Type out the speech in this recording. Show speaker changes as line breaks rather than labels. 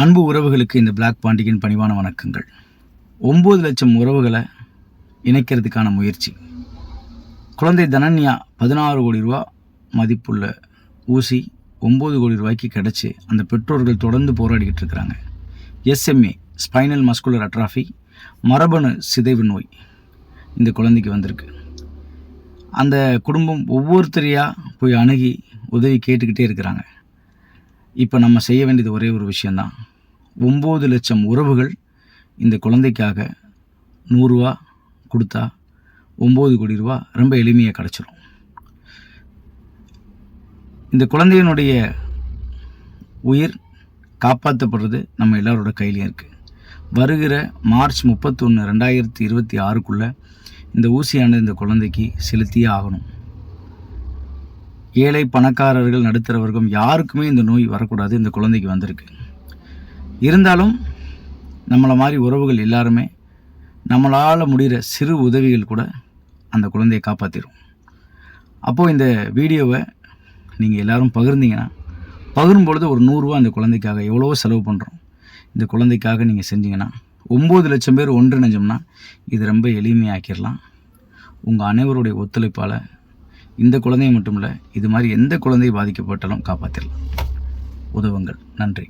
அன்பு உறவுகளுக்கு இந்த பிளாக் பாண்டியன் பணிவான வணக்கங்கள். 9 லட்சம் உறவுகளை இணைக்கிறதுக்கான முயற்சி. குழந்தை தனன்யா 16 கோடி ரூபா மதிப்புள்ள ஊசி 9 கோடி ரூபாய்க்கு கிடச்சி அந்த பெற்றோர்கள் தொடர்ந்து போராடிக்கிட்டு இருக்கிறாங்க. SMA ஸ்பைனல் மஸ்குலர் அட்ராஃபி, மரபணு சிதைவு நோய் இந்த குழந்தைக்கு வந்திருக்கு. அந்த குடும்பம் ஒவ்வொருத்தரையாக போய் அணுகி உதவி கேட்டுக்கிட்டே இருக்கிறாங்க. இப்போ நம்ம செய்ய வேண்டியது ஒரே ஒரு விஷயந்தான். 9 லட்சம் உறவுகள் இந்த குழந்தைக்காக 100 ரூபா கொடுத்தா 9 கோடி ரூபா ரொம்ப எளிமையாக கிடச்சிரும். இந்த குழந்தையினுடைய உயிர் காப்பாற்றப்படுறது நம்ம எல்லாரோட கையிலையும் இருக்குது. வருகிற மார்ச் 31, 2026 இந்த ஊசியானது இந்த குழந்தைக்கு செலுத்தியே ஆகணும். ஏழை பணக்காரர்கள் நடுத்தரவர்க்கம் யாருக்குமே இந்த நோய் வரக்கூடாது. இந்த குழந்தைக்கு வந்திருக்கு. இருந்தாலும் நம்மளை மாதிரி உறவுகள் எல்லாருமே நம்மளால் முடிகிற சிறு உதவிகள் கூட அந்த குழந்தையை காப்பாற்றிடும். அப்போது இந்த வீடியோவை நீங்கள் எல்லோரும் பகிர்ந்தீங்கன்னா, பகிரும்பொழுது ஒரு 100 ரூபா அந்த குழந்தைக்காக எவ்வளவோ செலவு பண்ணுறோம். இந்த குழந்தைக்காக நீங்கள் செஞ்சீங்கன்னா 9 லட்சம் பேர் ஒன்றிணைஞ்சோம்னா இது ரொம்ப எளிமையாக்கிடலாம். உங்கள் அனைவருடைய ஒத்துழைப்பால் இந்த குழந்தையை மட்டும் இல்லை, இது மாதிரி எந்த குழந்தை பாதிக்கப்பட்டாலும் காப்பாற்றிடலாம். உதவுங்கள். நன்றி.